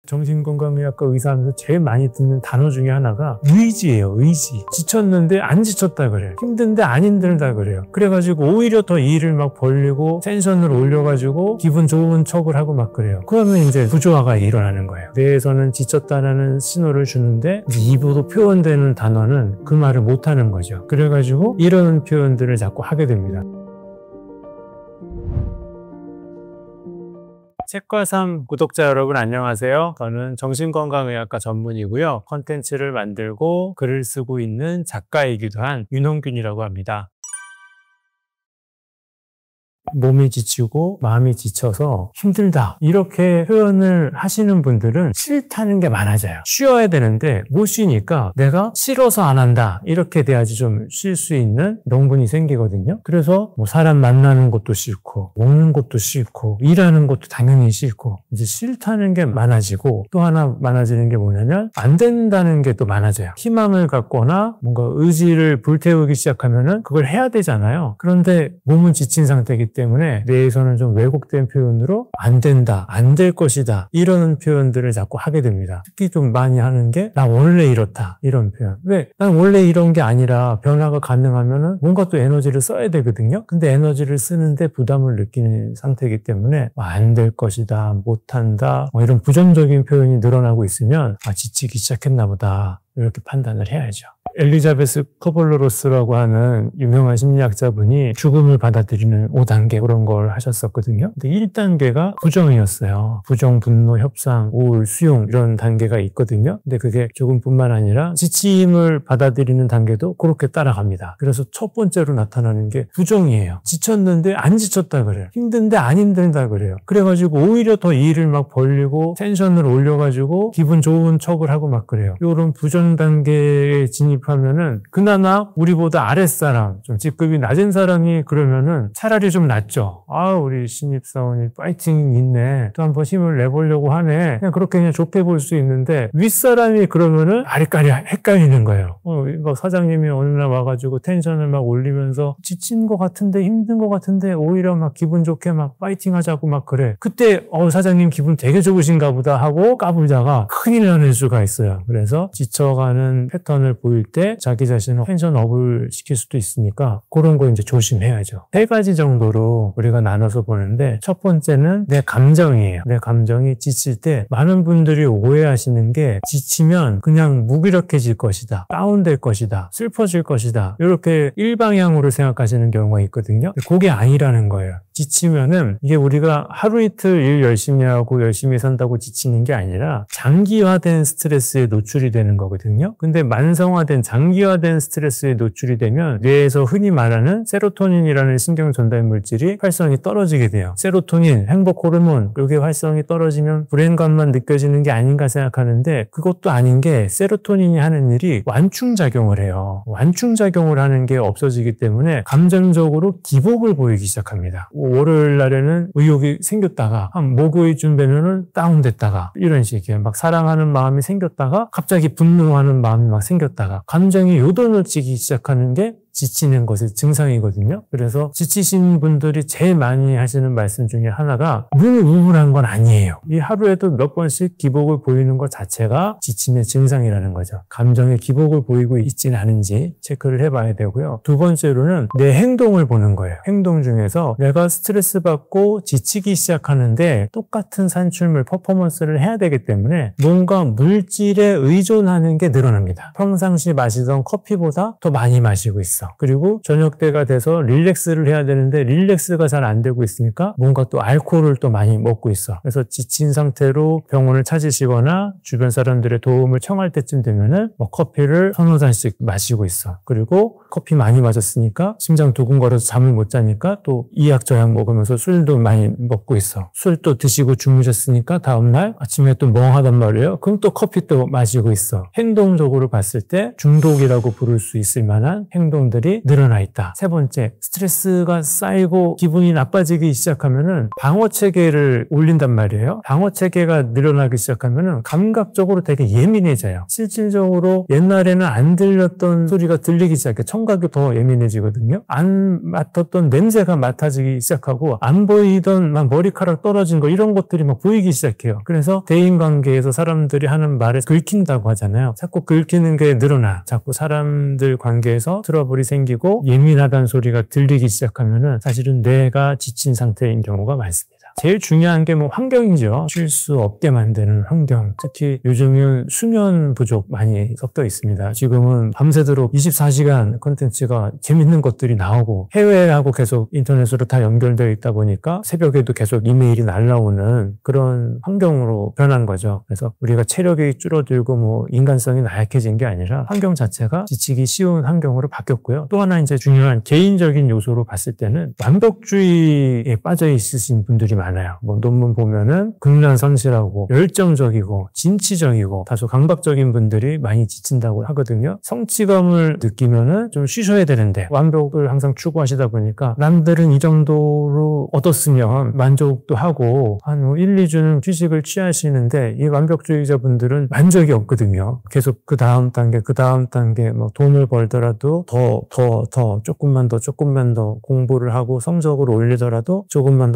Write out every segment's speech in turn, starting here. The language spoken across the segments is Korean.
정신건강의학과 의사하면서 제일 많이 듣는 단어 중에 하나가 의지예요. 의지. 지쳤는데 안 지쳤다 그래요. 힘든데 안 힘들다 그래요. 그래가지고 오히려 더 일을 막 벌리고 텐션을 올려가지고 기분 좋은 척을 하고 막 그래요. 그러면 이제 부조화가 일어나는 거예요. 뇌에서는 지쳤다라는 신호를 주는데 입으로 표현되는 단어는 그 말을 못하는 거죠. 그래가지고 이런 표현들을 자꾸 하게 됩니다. 책과3 구독자 여러분 안녕하세요. 저는 정신건강의학과 전문이고요. 컨텐츠를 만들고 글을 쓰고 있는 작가이기도 한 윤홍균이라고 합니다. 몸이 지치고 마음이 지쳐서 힘들다 이렇게 표현을 하시는 분들은 싫다는 게 많아져요. 쉬어야 되는데 못 쉬니까 내가 싫어서 안 한다 이렇게 돼야지 좀 쉴 수 있는 명분이 생기거든요. 그래서 뭐 사람 만나는 것도 싫고 먹는 것도 싫고 일하는 것도 당연히 싫고 이제 싫다는 게 많아지고 또 하나 많아지는 게 뭐냐면 안 된다는 게 또 많아져요. 희망을 갖거나 뭔가 의지를 불태우기 시작하면은 그걸 해야 되잖아요. 그런데 몸은 지친 상태이기 때문에 뇌에서는 좀 왜곡된 표현으로 안 된다, 안 될 것이다 이런 표현들을 자꾸 하게 됩니다. 특히 좀 많이 하는 게 나 원래 이렇다 이런 표현. 왜? 난 원래 이런 게 아니라 변화가 가능하면은 뭔가 또 에너지를 써야 되거든요. 근데 에너지를 쓰는데 부담을 느끼는 상태이기 때문에 안 될 것이다, 못한다 이런 부정적인 표현이 늘어나고 있으면 지치기 시작했나 보다 이렇게 판단을 해야죠. 엘리자베스 커벌로로스라고 하는 유명한 심리학자분이 죽음을 받아들이는 5단계 그런 걸 하셨었거든요. 근데 1단계가 부정이었어요. 부정, 분노, 협상, 우울, 수용 이런 단계가 있거든요. 근데 그게 죽음뿐만 아니라 지침을 받아들이는 단계도 그렇게 따라갑니다. 그래서 첫 번째로 나타나는 게 부정이에요. 지쳤는데 안 지쳤다 그래요. 힘든데 안 힘들다 그래요. 그래가지고 오히려 더 일을 막 벌리고 텐션을 올려가지고 기분 좋은 척을 하고 막 그래요. 이런 부정 단계에 하면은 그나마 우리보다 아랫사람, 좀 직급이 낮은 사람이 그러면은 차라리 좀 낫죠. 우리 신입사원이 파이팅 있네. 또 한번 힘을 내보려고 하네. 그냥 그렇게 그냥 좁혀 볼 수 있는데 윗사람이 그러면은 아리까리 헷갈리는 거예요. 막 사장님이 어느 날 와가지고 텐션을 막 올리면서 지친 것 같은데 힘든 것 같은데 오히려 막 기분 좋게 막 파이팅 하자고 막 그래. 그때 사장님 기분 되게 좋으신가 보다 하고 까불다가 큰일 나는 수가 있어요. 그래서 지쳐가는 패턴을 보일 때 자기 자신을 텐션업을 시킬 수도 있으니까 그런 거 이제 조심해야죠. 3가지 정도로 우리가 나눠서 보는데 첫 번째는 내 감정이에요. 내 감정이 지칠 때 많은 분들이 오해하시는 게 지치면 그냥 무기력해질 것이다. 다운될 것이다. 슬퍼질 것이다. 이렇게 일방향으로 생각하시는 경우가 있거든요. 그게 아니라는 거예요. 지치면은 이게 우리가 하루 이틀 일 열심히 하고 열심히 산다고 지치는 게 아니라 장기화된 스트레스에 노출이 되는 거거든요. 근데 만성화된 장기화된 스트레스에 노출이 되면 뇌에서 흔히 말하는 세로토닌이라는 신경 전달 물질이 활성이 떨어지게 돼요. 세로토닌, 행복 호르몬 이게 활성이 떨어지면 불행감만 느껴지는 게 아닌가 생각하는데 그것도 아닌 게 세로토닌이 하는 일이 완충작용을 해요. 완충작용을 하는 게 없어지기 때문에 감정적으로 기복을 보이기 시작합니다. 월요일 날에는 의욕이 생겼다가 한 목요일쯤 되면은 다운됐다가 이런 식이에요. 막 사랑하는 마음이 생겼다가 갑자기 분노하는 마음이 막 생겼다가 감정이 요동을 치기 시작하는 게 지치는 것의 증상이거든요. 그래서 지치신 분들이 제일 많이 하시는 말씀 중에 하나가 늘 우울한 건 아니에요. 이 하루에도 몇 번씩 기복을 보이는 것 자체가 지침의 증상이라는 거죠. 감정의 기복을 보이고 있지는 않은지 체크를 해봐야 되고요. 두 번째로는 내 행동을 보는 거예요. 행동 중에서 내가 스트레스 받고 지치기 시작하는데 똑같은 산출물 퍼포먼스를 해야 되기 때문에 뭔가 물질에 의존하는 게 늘어납니다. 평상시 마시던 커피보다 더 많이 마시고 있어. 그리고 저녁 때가 돼서 릴렉스를 해야 되는데 릴렉스가 잘 안 되고 있으니까 뭔가 또 알코올을 또 많이 먹고 있어. 그래서 지친 상태로 병원을 찾으시거나 주변 사람들의 도움을 청할 때쯤 되면은 커피를 1~2잔씩 마시고 있어. 그리고 커피 많이 마셨으니까 심장 두근거려서 잠을 못 자니까 또 이약 저약 먹으면서 술도 많이 먹고 있어. 술 또 드시고 주무셨으니까 다음날 아침에 또 멍하단 말이에요. 그럼 또 커피 또 마시고 있어. 행동적으로 봤을 때 중독이라고 부를 수 있을 만한 행동들 사람들이 늘어나 있다. 세 번째, 스트레스가 쌓이고 기분이 나빠지기 시작하면은 방어체계를 올린단 말이에요. 방어체계가 늘어나기 시작하면은 감각적으로 되게 예민해져요. 실질적으로 옛날에는 안 들렸던 소리가 들리기 시작해. 청각이 더 예민해지거든요. 안 맡았던 냄새가 맡아지기 시작하고 안 보이던 막 머리카락 떨어진 거 이런 것들이 막 보이기 시작해요. 그래서 대인관계에서 사람들이 하는 말에 긁힌다고 하잖아요. 자꾸 긁히는 게 늘어나. 자꾸 사람들 관계에서 트러블이 생기고 예민하다는 소리가 들리기 시작하면은 사실은 뇌가 지친 상태인 경우가 많습니다. 제일 중요한 게 뭐 환경이죠. 쉴 수 없게 만드는 환경. 특히 요즘은 수면 부족 많이 섞여 있습니다. 지금은 밤새도록 24시간 콘텐츠가 재밌는 것들이 나오고 해외하고 계속 인터넷으로 다 연결되어 있다 보니까 새벽에도 계속 이메일이 날라오는 그런 환경으로 변한 거죠. 그래서 우리가 체력이 줄어들고 뭐 인간성이 나약해진 게 아니라 환경 자체가 지치기 쉬운 환경으로 바뀌었고요. 또 하나 이제 중요한 개인적인 요소로 봤을 때는 완벽주의에 빠져 있으신 분들이 많아요. 뭐 논문 보면은 극단성실하고 열정적이고 진취적이고 다소 강박적인 분들이 많이 지친다고 하거든요. 성취감을 느끼면은 좀 쉬셔야 되는데 완벽을 항상 추구하시다 보니까 남들은 이 정도로 얻었으면 만족도 하고 한 1, 2주는 휴식을 취하시는데 이 완벽주의자분들은 만족이 없거든요. 계속 그 다음 단계 뭐 돈을 벌더라도 더 조금만 더 공부를 하고 성적을 올리더라도 조금만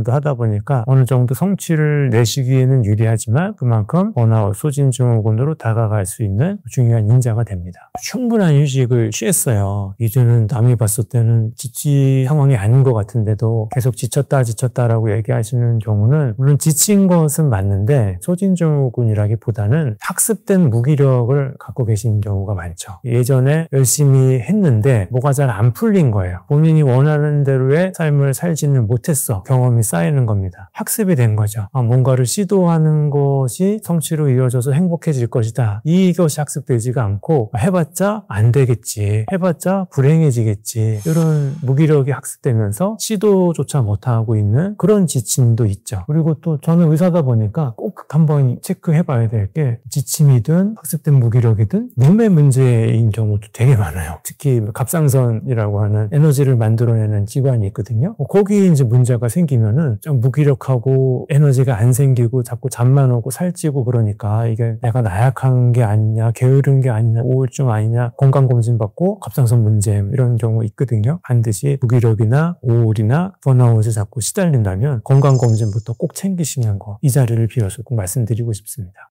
더 하다 보니까 어느 정도 성취를 내시기에는 유리하지만 그만큼 번아웃, 소진증후군으로 다가갈 수 있는 중요한 인자가 됩니다. 충분한 휴식을 취했어요. 이제는 남이 봤을 때는 지치 상황이 아닌 것 같은데도 계속 지쳤다라고 얘기하시는 경우는 물론 지친 것은 맞는데 소진증후군이라기보다는 학습된 무기력을 갖고 계신 경우가 많죠. 예전에 열심히 했는데 뭐가 잘 안 풀린 거예요. 본인이 원하는 대로의 삶을 살지는 못했어. 경험이 쌓이는 겁니다. 학습이 된 거죠. 뭔가를 시도하는 것이 성취로 이어져서 행복해질 것이다. 이것이 학습되지가 않고 해봤자 안 되겠지. 해봤자 불행해지겠지. 이런 무기력이 학습되면서 시도조차 못하고 있는 그런 지침도 있죠. 그리고 또 저는 의사다 보니까 꼭 한번 체크해봐야 될 게 지침이든 학습된 무기력이든 몸의 문제인 경우도 되게 많아요. 특히 갑상선이라고 하는 에너지를 만들어내는 기관이 있거든요. 거기에 이제 문제가 생기면은 좀 무기력하고 에너지가 안 생기고 자꾸 잠만 오고 살찌고 그러니까 이게 내가 나약한 게 아니냐, 게으른 게 아니냐, 우울증 아니냐, 건강검진 받고 갑상선 문제 이런 경우 있거든요. 반드시 무기력이나 우울이나 번아웃에 자꾸 시달린다면 건강검진부터 꼭 챙기시는 거 이 자리를 빌어서 꼭 말씀드리고 싶습니다.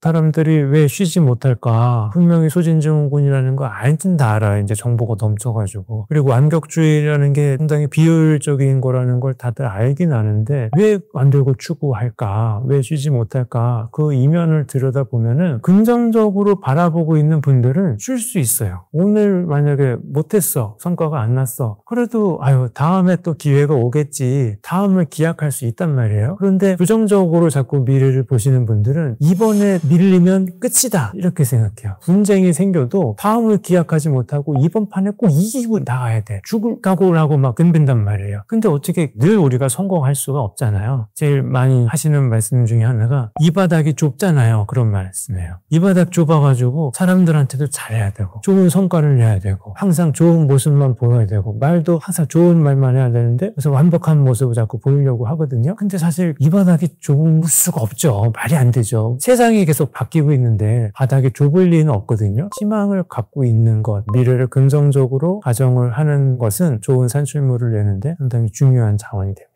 사람들이 왜 쉬지 못할까? 분명히 소진증후군이라는 거 알긴 다 알아요. 이제 정보가 넘쳐가지고. 그리고 완벽주의라는 게 상당히 비효율적인 거라는 걸 다들 알긴 아는데 왜 만들고 추구할까? 왜 쉬지 못할까? 그 이면을 들여다보면은 긍정적으로 바라보고 있는 분들은 쉴 수 있어요. 오늘 만약에 못했어. 성과가 안 났어. 그래도 다음에 또 기회가 오겠지. 다음을 기약할 수 있단 말이에요. 그런데 부정적으로 자꾸 미래를 보시는 분들은 이번에 밀리면 끝이다 이렇게 생각해요. 분쟁이 생겨도 다음을 기약하지 못하고 이번 판에 꼭 이기고 나가야 돼. 죽을 각오를 하고 막 덤빈단 말이에요. 근데 어떻게 늘 우리가 성공할 수가 없잖아요. 제일 많이 하시는 말씀 중에 하나가 이 바닥이 좁잖아요. 그런 말씀이에요. 이 바닥 좁아가지고 사람들한테도 잘해야 되고 좋은 성과를 내야 되고 항상 좋은 모습만 보여야 되고 말도 항상 좋은 말만 해야 되는데 그래서 완벽한 모습을 자꾸 보이려고 하거든요. 근데 사실 이 바닥이 좁을 수가 없죠. 말이 안 되죠. 세상이 계속 바뀌고 있는데 바닥이 좁을 리는 없거든요. 희망을 갖고 있는 것, 미래를 긍정적으로 가정을 하는 것은 좋은 산출물을 내는데 상당히 중요한 자원이 됩니다.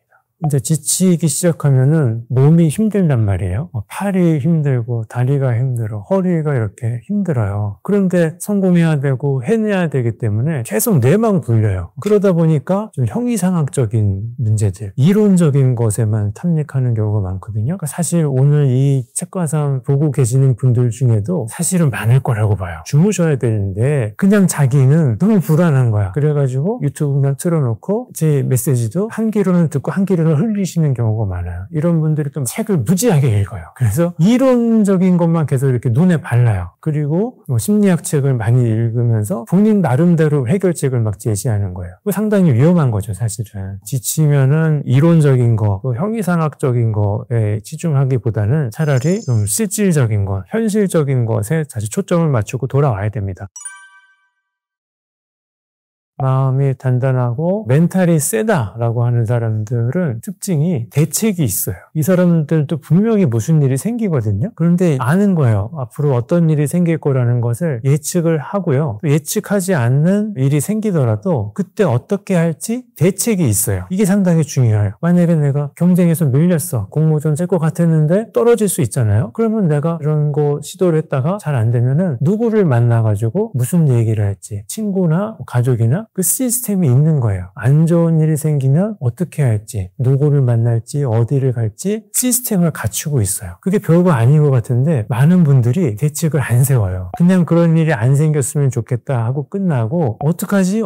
이제 지치기 시작하면은 몸이 힘들단 말이에요. 팔이 힘들고 다리가 힘들어, 허리가 이렇게 힘들어요. 그런데 성공해야 되고 해내야 되기 때문에 계속 뇌만 굴려요. 그러다 보니까 좀 형이상학적인 문제들, 이론적인 것에만 탐닉하는 경우가 많거든요. 그러니까 사실 오늘 이 책과상 보고 계시는 분들 중에도 사실은 많을 거라고 봐요. 주무셔야 되는데 그냥 자기는 너무 불안한 거야. 그래가지고 유튜브 그냥 틀어놓고 제 메시지도 한 귀로는 듣고 한 귀로는 흘리시는 경우가 많아요. 이런 분들이 또 책을 무지하게 읽어요. 그래서 이론적인 것만 계속 이렇게 눈에 발라요. 그리고 심리학 책을 많이 읽으면서 본인 나름대로 해결책을 막 제시하는 거예요. 상당히 위험한 거죠, 사실은. 지치면은 이론적인 거, 또 형이상학적인 거에 치중하기보다는 차라리 좀 실질적인 것, 현실적인 것에 다시 초점을 맞추고 돌아와야 됩니다. 마음이 단단하고 멘탈이 세다라고 하는 사람들은 특징이 대책이 있어요. 이 사람들도 분명히 무슨 일이 생기거든요. 그런데 아는 거예요. 앞으로 어떤 일이 생길 거라는 것을 예측을 하고요. 예측하지 않는 일이 생기더라도 그때 어떻게 할지 대책이 있어요. 이게 상당히 중요해요. 만약에 내가 경쟁에서 밀렸어. 공모전 될 것 같았는데 떨어질 수 있잖아요. 그러면 내가 이런 거 시도를 했다가 잘 안 되면은 누구를 만나가지고 무슨 얘기를 할지, 친구나 가족이나 그 시스템이 있는 거예요. 안 좋은 일이 생기면 어떻게 할지, 누구를 만날지, 어디를 갈지 시스템을 갖추고 있어요. 그게 별거 아닌 것 같은데 많은 분들이 대책을 안 세워요. 그냥 그런 일이 안 생겼으면 좋겠다 하고 끝나고 어떡하지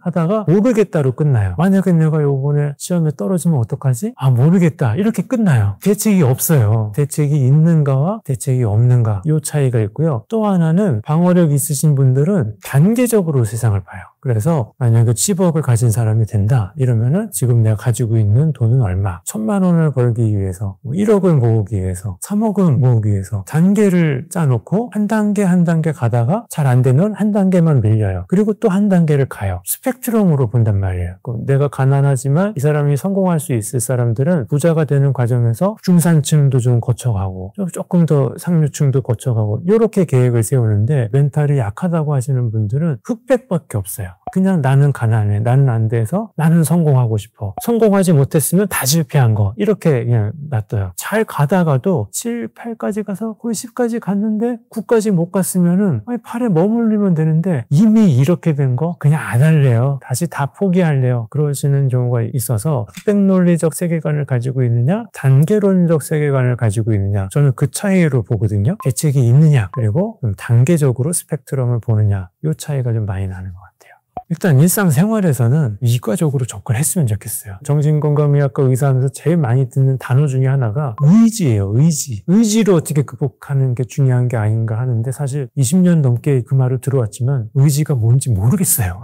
하다가 모르겠다로 끝나요. 만약에 내가 요번에 시험에 떨어지면 어떡하지? 모르겠다 이렇게 끝나요. 대책이 없어요. 대책이 있는가와 대책이 없는가 이 차이가 있고요. 또 하나는 방어력 있으신 분들은 단계적으로 세상을 봐요. 그래서 만약에 10억을 가진 사람이 된다 이러면은 지금 내가 가지고 있는 돈은 얼마, 1000만 원을 벌기 위해서 1억을 모으기 위해서 3억을 모으기 위해서 단계를 짜놓고 한 단계 한 단계 가다가 잘 안 되면 한 단계만 밀려요. 그리고 또 한 단계를 가요. 스펙트럼으로 본단 말이에요. 내가 가난하지만 이 사람이 성공할 수 있을 사람들은 부자가 되는 과정에서 중산층도 좀 거쳐가고 조금 더 상류층도 거쳐가고 이렇게 계획을 세우는데 멘탈이 약하다고 하시는 분들은 흑백밖에 없어요. 그냥 나는 가난해, 나는 안 돼서 나는 성공하고 싶어. 성공하지 못했으면 다 실패한 거 이렇게 그냥 놔둬요. 잘 가다가도 7, 8까지 가서 거의 10까지 갔는데 9까지 못 갔으면은 8에 머물리면 되는데 이미 이렇게 된 거 그냥 안 할래요. 다시 다 포기할래요. 그러시는 경우가 있어서 흑백논리적 세계관을 가지고 있느냐 단계론적 세계관을 가지고 있느냐 저는 그 차이로 보거든요. 대책이 있느냐 그리고 단계적으로 스펙트럼을 보느냐 이 차이가 좀 많이 나는 것 같아요. 일단 일상생활에서는 이과적으로 접근했으면 좋겠어요. 정신건강의학과 의사하면서 제일 많이 듣는 단어 중에 하나가 의지예요. 의지로 어떻게 극복하는 게 중요한 게 아닌가 하는데 사실 20년 넘게 그 말을 들어왔지만 의지가 뭔지 모르겠어요.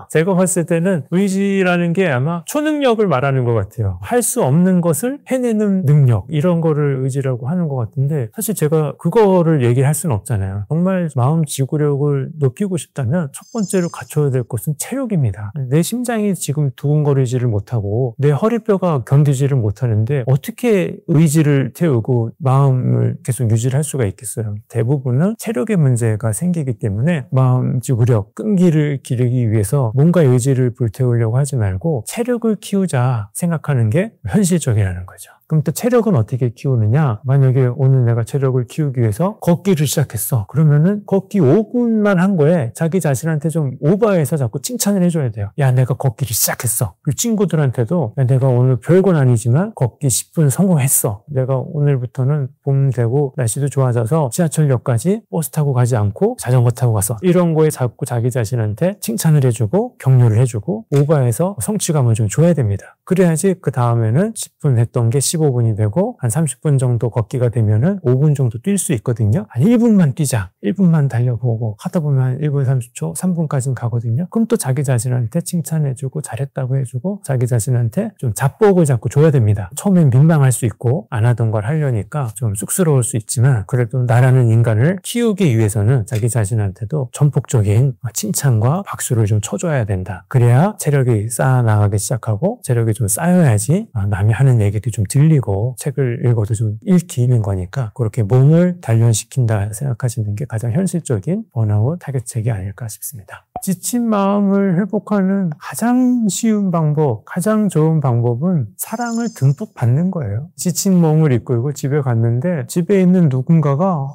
제가 봤을 때는 의지라는 게 아마 초능력을 말하는 것 같아요. 할 수 없는 것을 해내는 능력 이런 거를 의지라고 하는 것 같은데 사실 제가 그거를 얘기할 수는 없잖아요. 정말 마음 지구력을 높이고 싶다면 첫 번째로 갖춰야 될 것은 체력입니다. 내 심장이 지금 두근거리지를 못하고 내 허리뼈가 견디지를 못하는데 어떻게 의지를 태우고 마음을 계속 유지를 할 수가 있겠어요. 대부분은 체력의 문제가 생기기 때문에 마음 지구력, 끈기를 기르기 위해서 뭔가 의지를 불태우려고 하지 말고 체력을 키우자 생각하는 게 현실적이라는 거죠. 그럼 또 체력은 어떻게 키우느냐? 만약에 오늘 내가 체력을 키우기 위해서 걷기를 시작했어. 그러면은 걷기 5분만 한 거에 자기 자신한테 좀 오버해서 자꾸 칭찬을 해줘야 돼요. 야, 내가 걷기를 시작했어. 그리고 친구들한테도 야, 내가 오늘 별건 아니지만 걷기 10분 성공했어. 내가 오늘부터는 봄 되고 날씨도 좋아져서 지하철역까지 버스 타고 가지 않고 자전거 타고 갔어. 이런 거에 자꾸 자기 자신한테 칭찬을 해주고 격려를 해주고 오버해서 성취감을 좀 줘야 됩니다. 그래야지 그 다음에는 10분 했던 게 15분이 되고 한 30분 정도 걷기가 되면은 5분 정도 뛸 수 있거든요. 한 1분만 뛰자. 1분만 달려보고 하다 보면 한 1분 30초, 3분까지는 가거든요. 그럼 또 자기 자신한테 칭찬해주고 잘했다고 해주고 자기 자신한테 좀 자뻑을 자꾸 줘야 됩니다. 처음엔 민망할 수 있고 안 하던 걸 하려니까 좀 쑥스러울 수 있지만 그래도 나라는 인간을 키우기 위해서는 자기 자신한테도 전폭적인 칭찬과 박수를 좀 쳐줘야 된다. 그래야 체력이 쌓아나가기 시작하고 체력이 좀 쌓여야지 남이 하는 얘기도 좀 들리고 책을 읽어도 좀 읽히는 거니까 그렇게 몸을 단련시킨다 생각하시는 게 가장 현실적인 번아웃 타겟책이 아닐까 싶습니다. 지친 마음을 회복하는 가장 쉬운 방법, 가장 좋은 방법은 사랑을 듬뿍 받는 거예요. 지친 몸을 이끌고 집에 갔는데 집에 있는 누군가가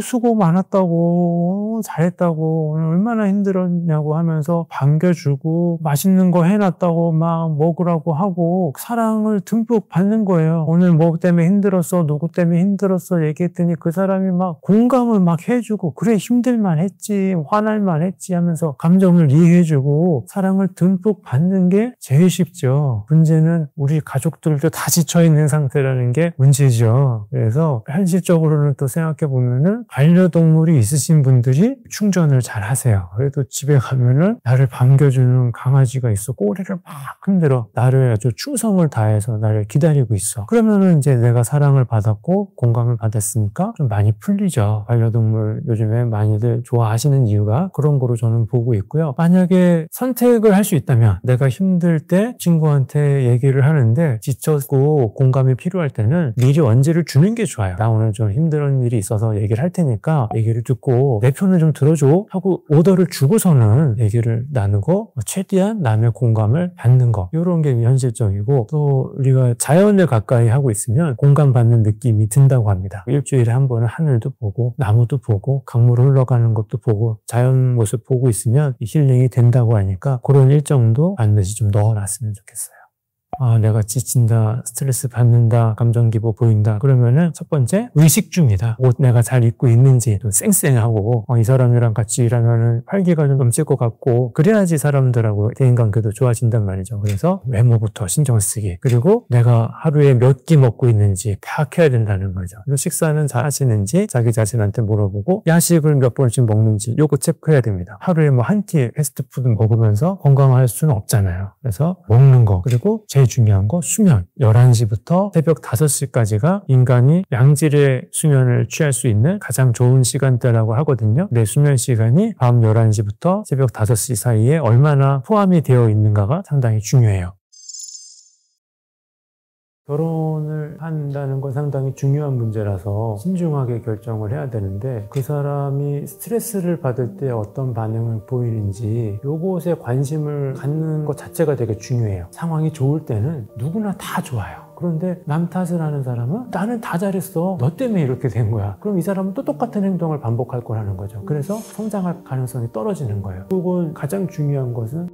수고 많았다고 잘했다고 오늘 얼마나 힘들었냐고 하면서 반겨주고 맛있는 거 해놨다고 막 먹으라고 하고 사랑을 듬뿍 받는 거예요. 오늘 뭐 때문에 힘들었어, 누구 때문에 힘들었어 얘기했더니 그 사람이 막 공감을 막 해주고 그래 힘들만 했지 화날만 했지 하면서 감정을 이해해주고 사랑을 듬뿍 받는 게 제일 쉽죠. 문제는 우리 가족들도 다 지쳐있는 상태라는 게 문제죠. 그래서 현실적으로는 또 생각해보면은 반려동물이 있으신 분들이 충전을 잘 하세요. 그래도 집에 가면은 나를 반겨주는 강아지가 있어. 꼬리를 막 흔들어. 나를 아주 충성을 다해서 나를 기다리고 있어. 그러면은 이제 내가 사랑을 받았고 공감을 받았으니까 좀 많이 풀리죠. 반려동물 요즘에 많이들 좋아하시는 이유가 그런 거로 저는 보고 보고 있고요. 만약에 선택을 할 수 있다면 내가 힘들 때 친구한테 얘기를 하는데 지쳤고 공감이 필요할 때는 미리 언지를 주는 게 좋아요. 나 오늘 좀 힘든 일이 있어서 얘기를 할 테니까 얘기를 듣고 내 편을 좀 들어줘 하고 오더를 주고서는 얘기를 나누고 최대한 남의 공감을 받는 거, 이런 게 현실적이고, 또 우리가 자연을 가까이 하고 있으면 공감받는 느낌이 든다고 합니다. 일주일에 한 번은 하늘도 보고 나무도 보고 강물 흘러가는 것도 보고 자연 모습 보고 있으면 힐링이 된다고 하니까 그런 일정도 반드시 좀 넣어놨으면 좋겠어요. 내가 지친다, 스트레스 받는다, 감정 기복 보인다. 그러면은 첫 번째, 의식주입니다. 옷 내가 잘 입고 있는지 또 쌩쌩하고, 이 사람이랑 같이 일하면은 활기가 좀 넘칠 것 같고, 그래야지 사람들하고 대인관계도 좋아진단 말이죠. 그래서 외모부터 신경 쓰기. 그리고 내가 하루에 몇 끼 먹고 있는지 파악해야 된다는 거죠. 그리고 식사는 잘 하시는지 자기 자신한테 물어보고, 야식을 몇 번씩 먹는지 요거 체크해야 됩니다. 하루에 뭐 한 끼 패스트푸드 먹으면서 건강할 수는 없잖아요. 그래서 먹는 거. 그리고 제일 중요한 거 수면. 11시부터 새벽 5시까지가 인간이 양질의 수면을 취할 수 있는 가장 좋은 시간대라고 하거든요. 내 수면 시간이 밤 11시부터 새벽 5시 사이에 얼마나 포함이 되어 있는가가 상당히 중요해요. 결혼을 한다는 건 상당히 중요한 문제라서 신중하게 결정을 해야 되는데, 그 사람이 스트레스를 받을 때 어떤 반응을 보이는지 요것에 관심을 갖는 것 자체가 되게 중요해요. 상황이 좋을 때는 누구나 다 좋아요. 그런데 남 탓을 하는 사람은 나는 다 잘했어, 너 때문에 이렇게 된 거야. 그럼 이 사람은 또 똑같은 행동을 반복할 거라는 거죠. 그래서 성장할 가능성이 떨어지는 거예요. 그건 가장 중요한 것은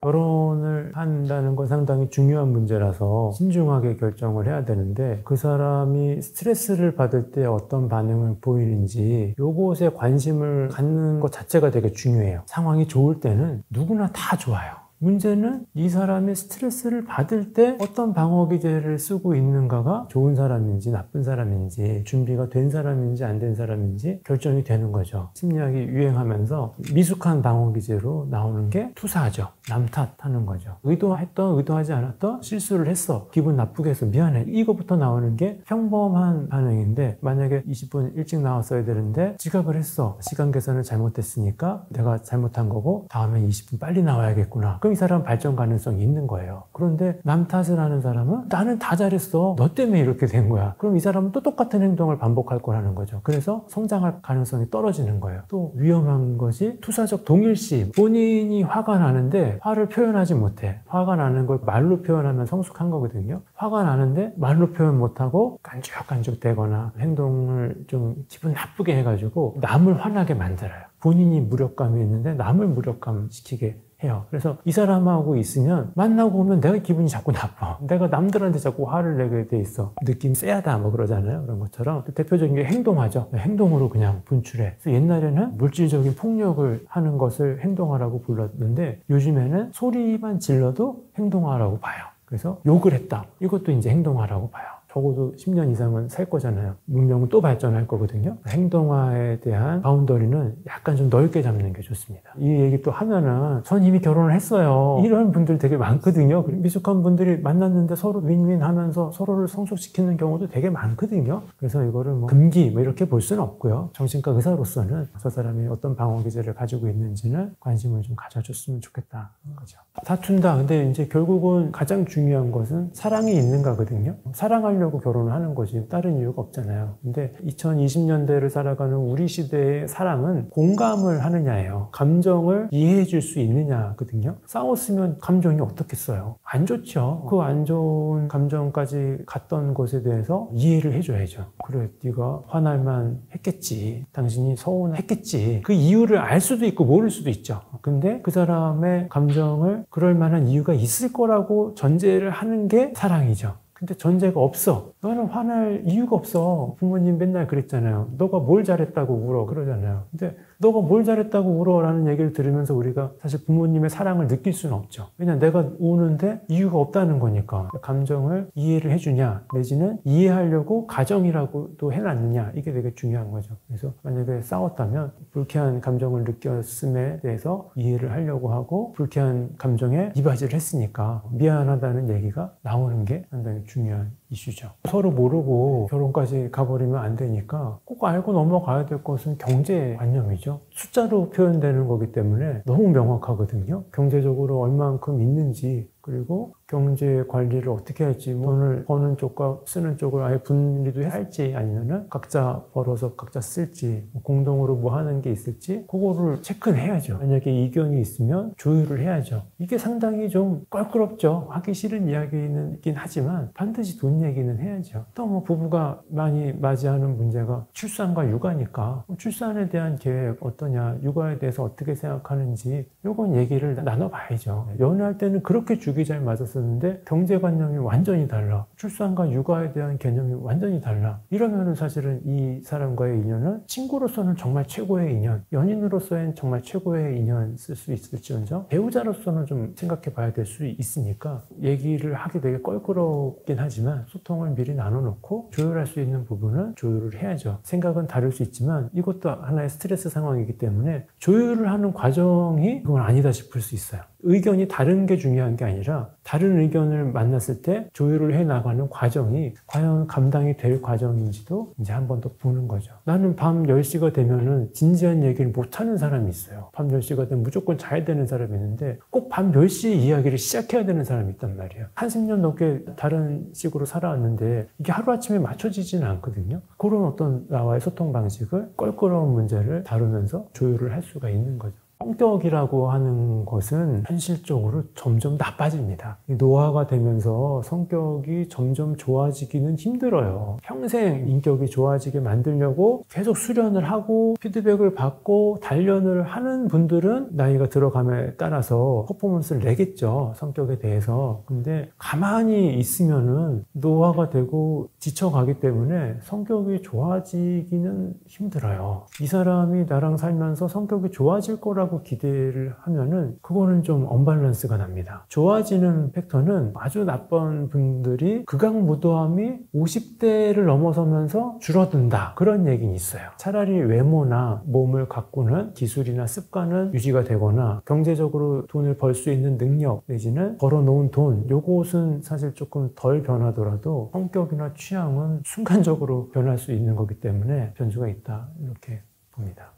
결혼을 한다는 건 상당히 중요한 문제라서 신중하게 결정을 해야 되는데, 그 사람이 스트레스를 받을 때 어떤 반응을 보이는지 요것에 관심을 갖는 것 자체가 되게 중요해요. 상황이 좋을 때는 누구나 다 좋아요. 문제는 이 사람이 스트레스를 받을 때 어떤 방어기제를 쓰고 있는가가 좋은 사람인지 나쁜 사람인지, 준비가 된 사람인지 안 된 사람인지 결정이 되는 거죠. 심리학이 유행하면서 미숙한 방어기제로 나오는 게 투사죠. 남 탓하는 거죠. 의도했던 의도하지 않았던, 실수를 했어, 기분 나쁘게 해서 미안해, 이거부터 나오는 게 평범한 반응인데, 만약에 20분 일찍 나왔어야 되는데 지각을 했어, 시간 계산을 잘못했으니까 내가 잘못한 거고 다음에 20분 빨리 나와야겠구나. 그럼 이 사람은 발전 가능성이 있는 거예요. 그런데 남 탓을 하는 사람은 나는 다 잘했어, 너 때문에 이렇게 된 거야. 그럼 이 사람은 또 똑같은 행동을 반복할 거라는 거죠. 그래서 성장할 가능성이 떨어지는 거예요. 또 위험한 것이 투사적 동일시. 본인이 화가 나는데 화를 표현하지 못해. 화가 나는 걸 말로 표현하면 성숙한 거거든요. 화가 나는데 말로 표현 못하고 깐죽깐죽 대거나 행동을 좀 기분 나쁘게 해가지고 남을 화나게 만들어요. 본인이 무력감이 있는데 남을 무력감 시키게 해요. 그래서 이 사람하고 있으면 만나고 오면 내가 기분이 자꾸 나빠. 내가 남들한테 자꾸 화를 내게 돼 있어. 느낌 쎄하다 뭐 그러잖아요. 그런 것처럼 대표적인 게 행동하죠. 행동으로 그냥 분출해. 그래서 옛날에는 물질적인 폭력을 하는 것을 행동하라고 불렀는데, 요즘에는 소리만 질러도 행동하라고 봐요. 그래서 욕을 했다, 이것도 이제 행동하라고 봐요. 적어도 10년 이상은 살 거잖아요. 문명은 또 발전할 거거든요. 행동화에 대한 바운더리는 약간 좀 넓게 잡는 게 좋습니다. 이 얘기 또 하면은 전 이미 결혼을 했어요, 이런 분들 되게 많거든요. 미숙한 분들이 만났는데 서로 윈윈 하면서 서로를 성숙시키는 경우도 되게 많거든요. 그래서 이거를 뭐 금기 뭐 이렇게 볼 수는 없고요. 정신과 의사로서는 저 사람이 어떤 방어기제를 가지고 있는지는 관심을 좀 가져줬으면 좋겠다 거죠. 다툰다. 근데 이제 결국은 가장 중요한 것은 사랑이 있는가거든요. 사랑하려고 결혼을 하는 것이 다른 이유가 없잖아요. 근데 2020년대를 살아가는 우리 시대의 사랑은 공감을 하느냐예요. 감정을 이해해 줄 수 있느냐거든요. 싸웠으면 감정이 어떻겠어요? 안 좋죠. 그 안 좋은 감정까지 갔던 것에 대해서 이해를 해줘야죠. 그래, 네가 화날만 했겠지, 당신이 서운했겠지. 그 이유를 알 수도 있고 모를 수도 있죠. 근데 그 사람의 감정을 그럴 만한 이유가 있을 거라고 전제를 하는 게 사랑이죠. 근데 전제가 없어. 너는 화날 이유가 없어. 부모님 맨날 그랬잖아요. 너가 뭘 잘했다고 울어 그러잖아요. 근데 너가 뭘 잘했다고 울어라는 얘기를 들으면서 우리가 사실 부모님의 사랑을 느낄 수는 없죠. 왜냐면 내가 우는데 이유가 없다는 거니까. 감정을 이해를 해주냐 내지는 이해하려고 가정이라고도 해놨느냐, 이게 되게 중요한 거죠. 그래서 만약에 싸웠다면 불쾌한 감정을 느꼈음에 대해서 이해를 하려고 하고 불쾌한 감정에 이바지를 했으니까 미안하다는 얘기가 나오는 게 상당히 중요한 이슈죠. 서로 모르고 결혼까지 가버리면 안 되니까 꼭 알고 넘어가야 될 것은 경제관념이죠. 숫자로 표현되는 거기 때문에 너무 명확하거든요. 경제적으로 얼만큼 있는지, 그리고 경제 관리를 어떻게 할지, 돈을 버는 쪽과 쓰는 쪽을 아예 분리도 할지, 아니면은 각자 벌어서 각자 쓸지, 공동으로 뭐 하는 게 있을지 그거를 체크는 해야죠. 만약에 이견이 있으면 조율을 해야죠. 이게 상당히 좀 껄끄럽죠. 하기 싫은 이야기는 있긴 하지만 반드시 돈 얘기는 해야죠. 또 뭐 부부가 많이 맞이하는 문제가 출산과 육아니까 출산에 대한 계획 어떠냐, 육아에 대해서 어떻게 생각하는지 요건 얘기를 나눠봐야죠. 연애할 때는 그렇게 죽이 잘 맞았었는데 경제관념이 완전히 달라, 출산과 육아에 대한 개념이 완전히 달라, 이러면은 사실은 이 사람과의 인연은 친구로서는 정말 최고의 인연, 연인으로서는 정말 최고의 인연 쓸 수 있을지언정 배우자로서는 좀 생각해 봐야 될 수 있으니까 얘기를 하기 되게 껄끄럽긴 하지만 소통을 미리 나눠놓고 조율할 수 있는 부분은 조율을 해야죠. 생각은 다를 수 있지만 이것도 하나의 스트레스 상황이기 때문에 조율을 하는 과정이 그건 아니다 싶을 수 있어요. 의견이 다른 게 중요한 게 아니라 다른 의견을 만났을 때 조율을 해나가는 과정이 과연 감당이 될 과정인지도 이제 한 번 더 보는 거죠. 나는 밤 10시가 되면은 진지한 얘기를 못하는 사람이 있어요. 밤 10시가 되면 무조건 자야 되는 사람이 있는데 꼭 밤 10시에 이야기를 시작해야 되는 사람이 있단 말이에요. 한 10년 넘게 다른 식으로 살아왔는데 이게 하루아침에 맞춰지지는 않거든요. 그런 어떤 나와의 소통 방식을, 껄끄러운 문제를 다루면서 조율을 할 수가 있는 거죠. 성격이라고 하는 것은 현실적으로 점점 나빠집니다. 노화가 되면서 성격이 점점 좋아지기는 힘들어요. 평생 인격이 좋아지게 만들려고 계속 수련을 하고 피드백을 받고 단련을 하는 분들은 나이가 들어감에 따라서 퍼포먼스를 내겠죠, 성격에 대해서. 근데 가만히 있으면은 노화가 되고 지쳐가기 때문에 성격이 좋아지기는 힘들어요. 이 사람이 나랑 살면서 성격이 좋아질 거라고 기대를 하면은 그거는 좀 언밸런스가 납니다. 좋아지는 팩터는 아주 나쁜 분들이 극악무도함이 50대를 넘어서면서 줄어든다, 그런 얘기는 있어요. 차라리 외모나 몸을 가꾸는 기술이나 습관은 유지가 되거나 경제적으로 돈을 벌 수 있는 능력 내지는 벌어놓은 돈, 요것은 사실 조금 덜 변하더라도 성격이나 취향은 순간적으로 변할 수 있는 거기 때문에 변수가 있다, 이렇게 봅니다.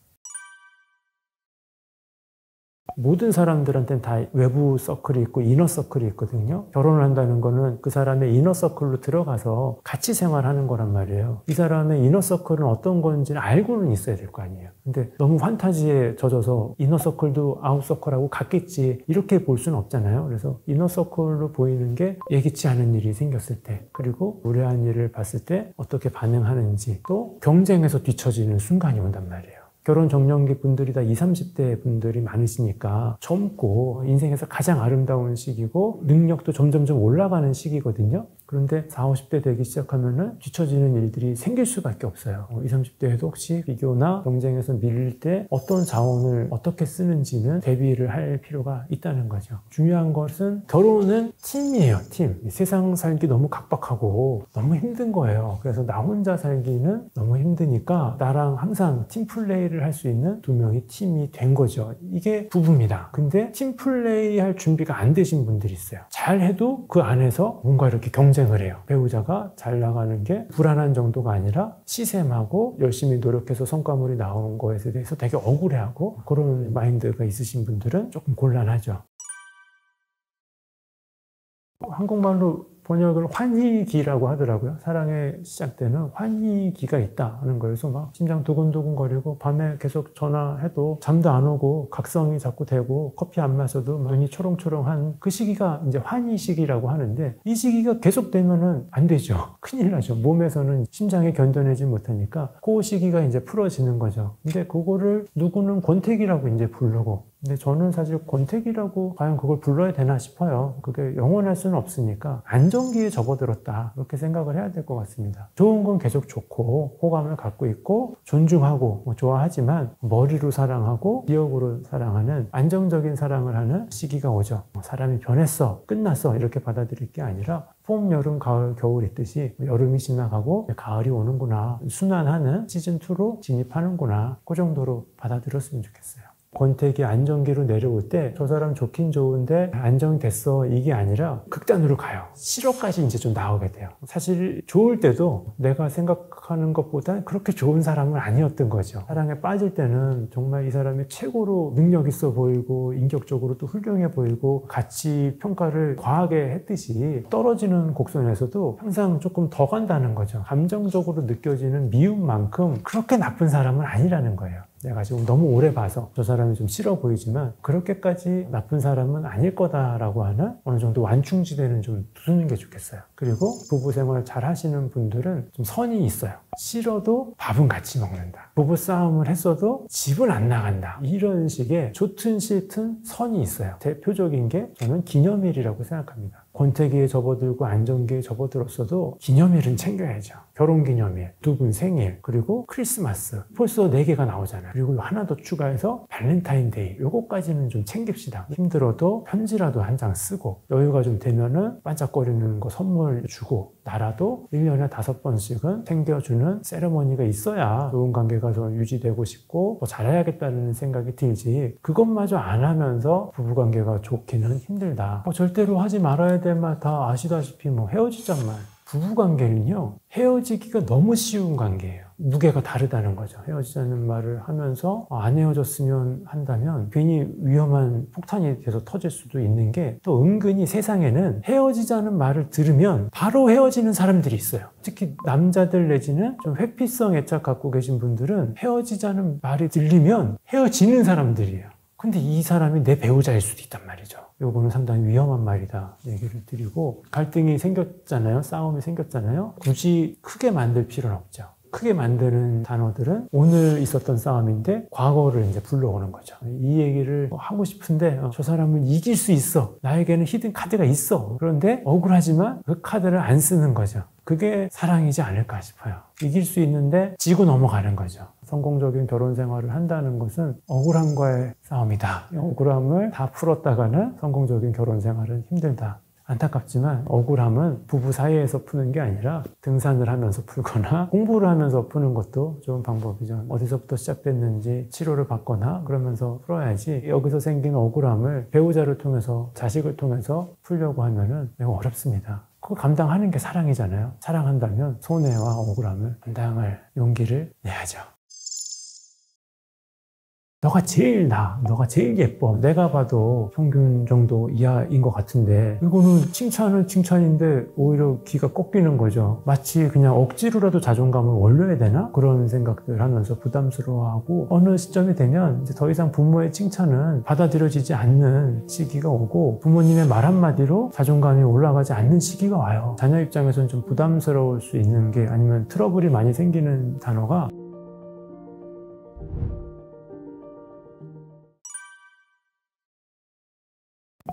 모든 사람들한테는 다 외부 서클이 있고 이너 서클이 있거든요. 결혼을 한다는 거는 그 사람의 이너 서클로 들어가서 같이 생활하는 거란 말이에요. 이 사람의 이너 서클은 어떤 건지를 알고는 있어야 될 거 아니에요. 근데 너무 환타지에 젖어서 이너 서클도 아웃 서클하고 같겠지, 이렇게 볼 수는 없잖아요. 그래서 이너 서클로 보이는 게 예기치 않은 일이 생겼을 때, 그리고 무례한 일을 봤을 때 어떻게 반응하는지, 또 경쟁에서 뒤처지는 순간이 온단 말이에요. 결혼 정년기 분들이 다 20, 30대 분들이 많으시니까 젊고 인생에서 가장 아름다운 시기고 능력도 점점점 올라가는 시기거든요. 그런데 40, 50대 되기 시작하면은 뒤처지는 일들이 생길 수밖에 없어요. 20, 30대에도 혹시 비교나 경쟁에서 밀릴 때 어떤 자원을 어떻게 쓰는지는 대비를 할 필요가 있다는 거죠. 중요한 것은 결혼은 팀이에요, 팀. 세상 살기 너무 각박하고 너무 힘든 거예요. 그래서 나 혼자 살기는 너무 힘드니까 나랑 항상 팀플레이를 할 수 있는 두 명이 팀이 된 거죠. 이게 부부입니다. 근데 팀플레이 할 준비가 안 되신 분들이 있어요. 잘해도 그 안에서 뭔가 이렇게 경쟁을 해요. 배우자가 잘 나가는 게 불안한 정도가 아니라 시샘하고 열심히 노력해서 성과물이 나오는 거에 대해서 되게 억울해하고, 그런 마인드가 있으신 분들은 조금 곤란하죠. 한국말로 번역을 환희기라고 하더라고요. 사랑의 시작 때는 환희기가 있다 하는 거예요. 그래서 막 심장 두근두근 거리고 밤에 계속 전화해도 잠도 안 오고 각성이 자꾸 되고 커피 안 마셔도 눈이 초롱초롱한 그 시기가 이제 환희 시기라고 하는데, 이 시기가 계속되면은 안 되죠. 큰일 나죠. 몸에서는 심장이 견뎌내지 못하니까 그 시기가 이제 풀어지는 거죠. 근데 그거를 누구는 권태기라고 이제 부르고, 근데 저는 사실 권태기라고 과연 그걸 불러야 되나 싶어요. 그게 영원할 수는 없으니까 안정기에 접어들었다, 그렇게 생각을 해야 될 것 같습니다. 좋은 건 계속 좋고 호감을 갖고 있고 존중하고 좋아하지만 머리로 사랑하고 기억으로 사랑하는 안정적인 사랑을 하는 시기가 오죠. 사람이 변했어, 끝났어, 이렇게 받아들일 게 아니라 봄, 여름, 가을, 겨울 있듯이 여름이 지나가고 가을이 오는구나, 순환하는 시즌2로 진입하는구나, 그 정도로 받아들였으면 좋겠어요. 권태기 안정기로 내려올 때 저 사람 좋긴 좋은데 안정됐어, 이게 아니라 극단으로 가요. 싫어까지 이제 좀 나오게 돼요. 사실 좋을 때도 내가 생각하는 것보다 그렇게 좋은 사람은 아니었던 거죠. 사랑에 빠질 때는 정말 이 사람이 최고로 능력 있어 보이고 인격적으로 또 훌륭해 보이고 가치 평가를 과하게 했듯이 떨어지는 곡선에서도 항상 조금 더 간다는 거죠. 감정적으로 느껴지는 미움만큼 그렇게 나쁜 사람은 아니라는 거예요. 내가 지금 너무 오래 봐서 저 사람이 좀 싫어 보이지만 그렇게까지 나쁜 사람은 아닐 거다라고 하는 어느 정도 완충지대는 좀 두는 게 좋겠어요. 그리고 부부 생활 잘 하시는 분들은 좀 선이 있어요. 싫어도 밥은 같이 먹는다, 부부 싸움을 했어도 집은 안 나간다, 이런 식의 좋든 싫든 선이 있어요. 대표적인 게 저는 기념일이라고 생각합니다. 권태기에 접어들고 안정기에 접어들었어도 기념일은 챙겨야죠. 결혼기념일, 두 분 생일, 그리고 크리스마스, 벌써 4개가 나오잖아요. 그리고 하나 더 추가해서 발렌타인데이, 요거까지는 좀 챙깁시다. 힘들어도 편지라도 한 장 쓰고, 여유가 좀 되면은 반짝거리는 거 선물 주고, 나라도 1년에 5번씩은 챙겨주는 세레머니가 있어야 좋은 관계가 더 유지되고 싶고 더 잘해야겠다는 생각이 들지, 그것마저 안 하면서 부부관계가 좋기는 힘들다. 절대로 하지 말아야 될 말 다 아시다시피 헤어지자만. 부부관계는요, 헤어지기가 너무 쉬운 관계예요. 무게가 다르다는 거죠. 헤어지자는 말을 하면서 안 헤어졌으면 한다면 괜히 위험한 폭탄이 돼서 터질 수도 있는 게, 또 은근히 세상에는 헤어지자는 말을 들으면 바로 헤어지는 사람들이 있어요. 특히 남자들 내지는 좀 회피성 애착 갖고 계신 분들은 헤어지자는 말이 들리면 헤어지는 사람들이에요. 근데 이 사람이 내 배우자일 수도 있단 말이죠. 요거는 상당히 위험한 말이다 얘기를 드리고, 갈등이 생겼잖아요. 싸움이 생겼잖아요. 굳이 크게 만들 필요는 없죠. 크게 만드는 단어들은 오늘 있었던 싸움인데 과거를 이제 불러오는 거죠. 이 얘기를 하고 싶은데 저 사람은 이길 수 있어, 나에게는 히든 카드가 있어, 그런데 억울하지만 그 카드를 안 쓰는 거죠. 그게 사랑이지 않을까 싶어요. 이길 수 있는데 지고 넘어가는 거죠. 성공적인 결혼 생활을 한다는 것은 억울함과의 싸움이다. 억울함을 다 풀었다가는 성공적인 결혼 생활은 힘들다. 안타깝지만 억울함은 부부 사이에서 푸는 게 아니라 등산을 하면서 풀거나 공부를 하면서 푸는 것도 좋은 방법이죠. 어디서부터 시작됐는지 치료를 받거나 그러면서 풀어야지, 여기서 생긴 억울함을 배우자를 통해서, 자식을 통해서 풀려고 하면은 매우 어렵습니다. 그걸 감당하는 게 사랑이잖아요. 사랑한다면 손해와 억울함을 감당할 용기를 내야죠. 너가 제일 나아, 너가 제일 예뻐, 내가 봐도 평균 정도 이하인 것 같은데, 이거는 칭찬은 칭찬인데 오히려 귀가 꺾이는 거죠. 마치 그냥 억지로라도 자존감을 올려야 되나? 그런 생각들 하면서 부담스러워하고, 어느 시점이 되면 이제 더 이상 부모의 칭찬은 받아들여지지 않는 시기가 오고, 부모님의 말 한마디로 자존감이 올라가지 않는 시기가 와요. 자녀 입장에서는 좀 부담스러울 수 있는 게, 아니면 트러블이 많이 생기는 단어가,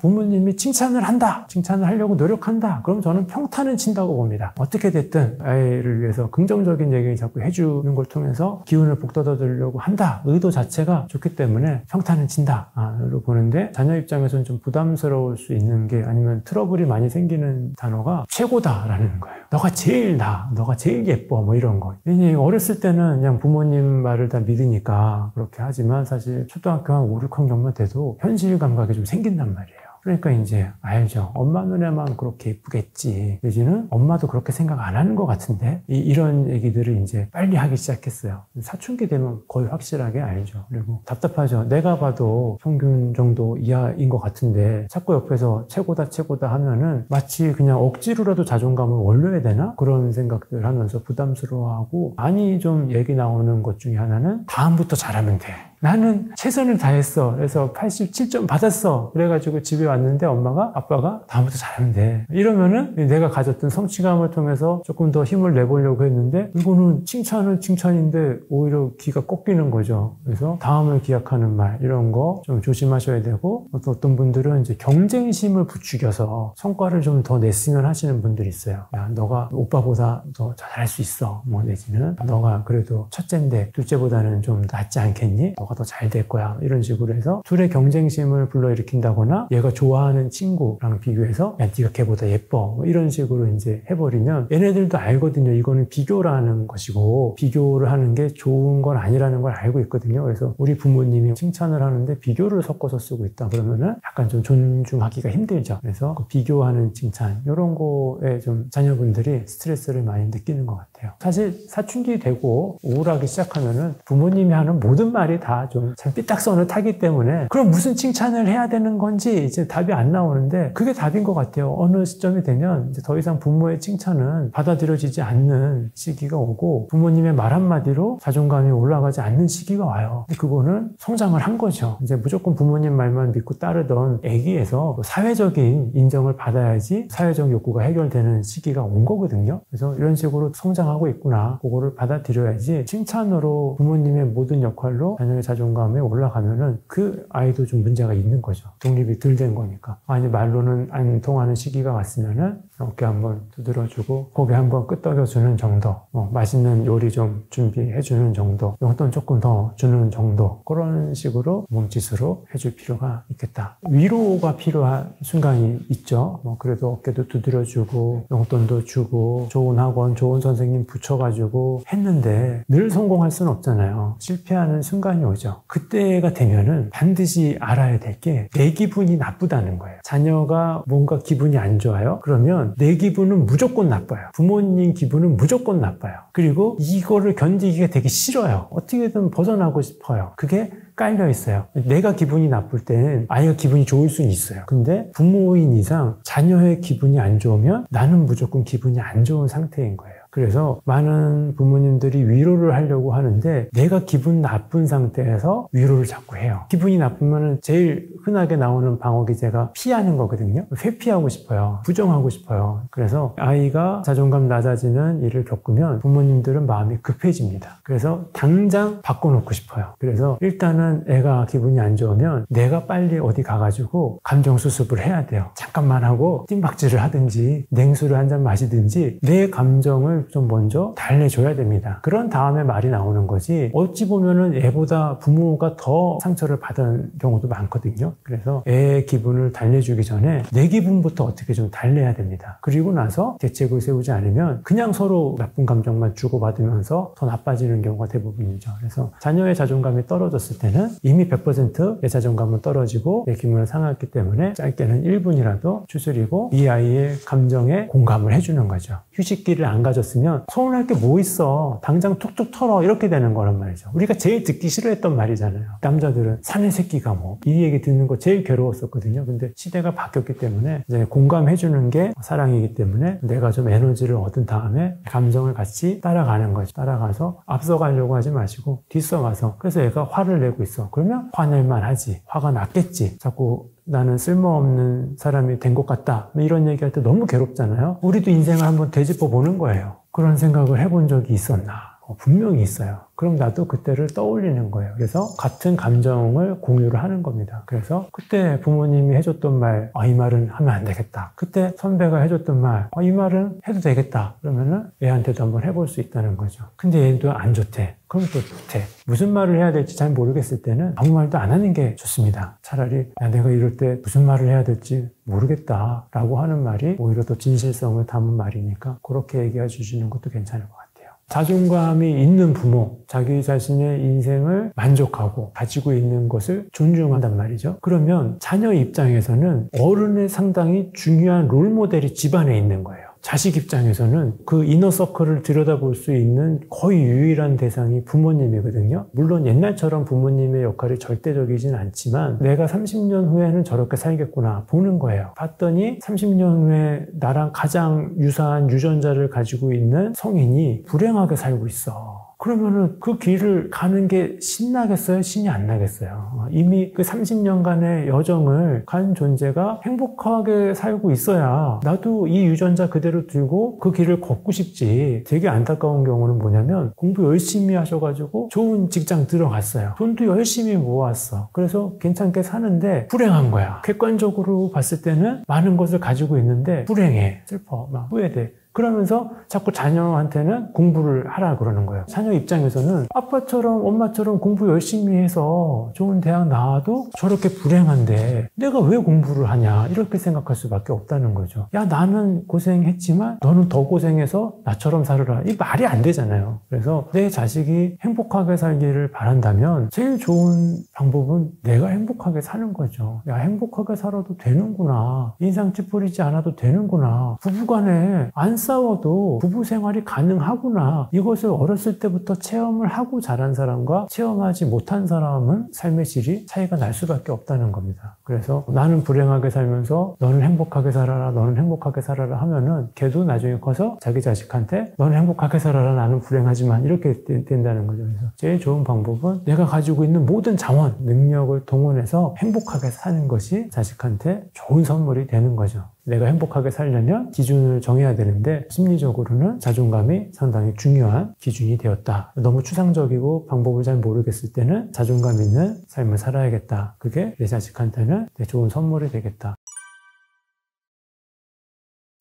부모님이 칭찬을 한다, 칭찬을 하려고 노력한다, 그럼 저는 평탄은 친다고 봅니다. 어떻게 됐든 아이를 위해서 긍정적인 얘기를 자꾸 해주는 걸 통해서 기운을 북돋아주려고 한다, 의도 자체가 좋기 때문에 평탄은 친다로 보는데, 자녀 입장에서는 좀 부담스러울 수 있는 게, 아니면 트러블이 많이 생기는 단어가 최고다라는 거예요. 너가 제일 나아, 너가 제일 예뻐, 이런 거. 왜냐면 어렸을 때는 그냥 부모님 말을 다 믿으니까 그렇게 하지만, 사실 초등학교 한 5, 6학년만 돼도 현실 감각이 좀 생긴단 말이에요. 그러니까 이제 알죠. 엄마 눈에만 그렇게 예쁘겠지, 내지는 엄마도 그렇게 생각 안 하는 것 같은데, 이런 얘기들을 이제 빨리 하기 시작했어요. 사춘기 되면 거의 확실하게 알죠. 그리고 답답하죠. 내가 봐도 평균 정도 이하인 것 같은데 자꾸 옆에서 최고다 최고다 하면은 마치 그냥 억지로라도 자존감을 올려야 되나? 그런 생각들 하면서 부담스러워하고, 많이 좀 얘기 나오는 것 중에 하나는 다음부터 잘하면 돼. 나는 최선을 다했어. 그래서 87점 받았어. 그래가지고 집에 왔는데 엄마가 아빠가 다음부터 잘하면 돼. 이러면은 내가 가졌던 성취감을 통해서 조금 더 힘을 내보려고 했는데 이거는 칭찬은 칭찬인데 오히려 기가 꺾이는 거죠. 그래서 다음을 기약하는 말 이런 거 좀 조심하셔야 되고 또 어떤 분들은 이제 경쟁심을 부추겨서 성과를 좀 더 냈으면 하시는 분들이 있어요. 야, 너가 오빠보다 더 잘할 수 있어. 뭐 내지는 너가 그래도 첫째인데 둘째보다는 좀 낫지 않겠니? 너가 더 잘 될 거야. 이런 식으로 해서 둘의 경쟁심을 불러일으킨다거나 얘가 좋아하는 친구랑 비교해서 야, 네가 걔보다 예뻐. 뭐 이런 식으로 이제 해버리면 얘네들도 알거든요. 이거는 비교라는 것이고 비교를 하는 게 좋은 건 아니라는 걸 알고 있거든요. 그래서 우리 부모님이 칭찬을 하는데 비교를 섞어서 쓰고 있다 그러면은 약간 좀 존중하기가 힘들죠. 그래서 그 비교하는 칭찬 이런 거에 좀 자녀분들이 스트레스를 많이 느끼는 것 같아요. 사실 사춘기 되고 우울하기 시작하면은 부모님이 하는 모든 말이 다 좀 참 삐딱선을 타기 때문에 그럼 무슨 칭찬을 해야 되는 건지 이제 답이 안 나오는데 그게 답인 것 같아요. 어느 시점이 되면 이제 더 이상 부모의 칭찬은 받아들여지지 않는 시기가 오고 부모님의 말 한마디로 자존감이 올라가지 않는 시기가 와요. 근데 그거는 성장을 한 거죠. 이제 무조건 부모님 말만 믿고 따르던 애기에서 사회적인 인정을 받아야지 사회적 욕구가 해결되는 시기가 온 거거든요. 그래서 이런 식으로 성장하고 있구나. 그거를 받아들여야지 칭찬으로 부모님의 모든 역할로 자녀의 자존감에 올라가면은 그 아이도 좀 문제가 있는 거죠. 독립이 덜 된 거니까. 아니 말로는 안 통하는 시기가 왔으면은 어깨 한번 두드려주고 고개 한번 끄덕여주는 정도, 맛있는 요리 좀 준비해주는 정도, 용돈 조금 더 주는 정도 그런 식으로 몸짓으로 해줄 필요가 있겠다. 위로가 필요한 순간이 있죠. 그래도 어깨도 두드려주고 용돈도 주고 좋은 학원, 좋은 선생님 붙여가지고 했는데 늘 성공할 수는 없잖아요. 실패하는 순간이 오죠. 그때가 되면은 반드시 알아야 될 게 내 기분이 나쁘다는 거예요. 자녀가 뭔가 기분이 안 좋아요? 그러면 내 기분은 무조건 나빠요. 부모님 기분은 무조건 나빠요. 그리고 이거를 견디기가 되게 싫어요. 어떻게든 벗어나고 싶어요. 그게 깔려 있어요. 내가 기분이 나쁠 때는 아이가 기분이 좋을 수는 있어요. 근데 부모인 이상 자녀의 기분이 안 좋으면 나는 무조건 기분이 안 좋은 상태인 거예요. 그래서 많은 부모님들이 위로를 하려고 하는데 내가 기분 나쁜 상태에서 위로를 자꾸 해요. 기분이 나쁘면 제일 흔하게 나오는 방어 기제가 피하는 거거든요. 회피하고 싶어요. 부정하고 싶어요. 그래서 아이가 자존감 낮아지는 일을 겪으면 부모님들은 마음이 급해집니다. 그래서 당장 바꿔놓고 싶어요. 그래서 일단은 애가 기분이 안 좋으면 내가 빨리 어디 가가지고 감정 수습을 해야 돼요. 잠깐만 하고 띵박질을 하든지 냉수를 한 잔 마시든지 내 감정을 좀 먼저 달래줘야 됩니다. 그런 다음에 말이 나오는 거지 어찌 보면은 애보다 부모가 더 상처를 받은 경우도 많거든요. 그래서 애의 기분을 달래주기 전에 내 기분부터 어떻게 좀 달래야 됩니다. 그리고 나서 대책을 세우지 않으면 그냥 서로 나쁜 감정만 주고받으면서 더 나빠지는 경우가 대부분이죠. 그래서 자녀의 자존감이 떨어졌을 때는 이미 100% 내 자존감은 떨어지고 내 기분을 상했기 때문에 짧게는 1분이라도 추스리고 이 아이의 감정에 공감을 해주는 거죠. 휴식기를 안 가졌으면 서운할 게 뭐 있어. 당장 툭툭 털어. 이렇게 되는 거란 말이죠. 우리가 제일 듣기 싫어했던 말이잖아요. 남자들은 사내 새끼가 뭐. 이 얘기 듣는 거 제일 괴로웠었거든요. 근데 시대가 바뀌었기 때문에 이제 공감해주는 게 사랑이기 때문에 내가 좀 에너지를 얻은 다음에 감정을 같이 따라가는 거죠. 따라가서 앞서가려고 하지 마시고 뒤서가서 그래서 얘가 화를 내고 있어. 그러면 화낼만 하지. 화가 났겠지. 자꾸 나는 쓸모없는 사람이 된 것 같다. 이런 얘기할 때 너무 괴롭잖아요. 우리도 인생을 한번 되짚어 보는 거예요. 그런 생각을 해본 적이 있었나? 분명히 있어요. 그럼 나도 그때를 떠올리는 거예요. 그래서 같은 감정을 공유를 하는 겁니다. 그래서 그때 부모님이 해줬던 말, 이 말은 하면 안 되겠다. 그때 선배가 해줬던 말, 이 말은 해도 되겠다. 그러면은 애한테도 한번 해볼 수 있다는 거죠. 근데 얘도 안 좋대. 그럼 또 좋대. 무슨 말을 해야 될지 잘 모르겠을 때는 아무 말도 안 하는 게 좋습니다. 차라리 내가 이럴 때 무슨 말을 해야 될지 모르겠다 라고 하는 말이 오히려 더 진실성을 담은 말이니까 그렇게 얘기해 주시는 것도 괜찮을 것 같아요. 자존감이 있는 부모, 자기 자신의 인생을 만족하고 가지고 있는 것을 존중한단 말이죠. 그러면 자녀 입장에서는 어른의 상당히 중요한 롤모델이 집안에 있는 거예요. 자식 입장에서는 그 이너서클을 들여다볼 수 있는 거의 유일한 대상이 부모님이거든요. 물론 옛날처럼 부모님의 역할이 절대적이진 않지만 내가 30년 후에는 저렇게 살겠구나 보는 거예요. 봤더니 30년 후에 나랑 가장 유사한 유전자를 가지고 있는 성인이 불행하게 살고 있어. 그러면은 그 길을 가는 게 신나겠어요? 신이 안 나겠어요? 이미 그 30년간의 여정을 간 존재가 행복하게 살고 있어야 나도 이 유전자 그대로 들고 그 길을 걷고 싶지. 되게 안타까운 경우는 뭐냐면 공부 열심히 하셔가지고 좋은 직장 들어갔어요. 돈도 열심히 모았어. 그래서 괜찮게 사는데 불행한 거야. 객관적으로 봤을 때는 많은 것을 가지고 있는데 불행해. 슬퍼. 막 후회돼. 그러면서 자꾸 자녀한테는 공부를 하라 그러는 거예요. 자녀 입장에서는 아빠처럼 엄마처럼 공부 열심히 해서 좋은 대학 나와도 저렇게 불행한데 내가 왜 공부를 하냐 이렇게 생각할 수밖에 없다는 거죠. 야, 나는 고생했지만 너는 더 고생해서 나처럼 살아라. 이 말이 안 되잖아요. 그래서 내 자식이 행복하게 살기를 바란다면 제일 좋은 방법은 내가 행복하게 사는 거죠. 야, 행복하게 살아도 되는구나. 인상 찌푸리지 않아도 되는구나. 부부간에 안 싸워도 부부 생활이 가능하구나. 이것을 어렸을 때부터 체험을 하고 자란 사람과 체험하지 못한 사람은 삶의 질이 차이가 날 수밖에 없다는 겁니다. 그래서 나는 불행하게 살면서 너는 행복하게 살아라, 너는 행복하게 살아라 하면은 걔도 나중에 커서 자기 자식한테 너는 행복하게 살아라, 나는 불행하지만 이렇게 된다는 거죠. 그래서 제일 좋은 방법은 내가 가지고 있는 모든 자원, 능력을 동원해서 행복하게 사는 것이 자식한테 좋은 선물이 되는 거죠. 내가 행복하게 살려면 기준을 정해야 되는데 심리적으로는 자존감이 상당히 중요한 기준이 되었다. 너무 추상적이고 방법을 잘 모르겠을 때는 자존감 있는 삶을 살아야겠다. 그게 내 자식한테는 좋은 선물이 되겠다.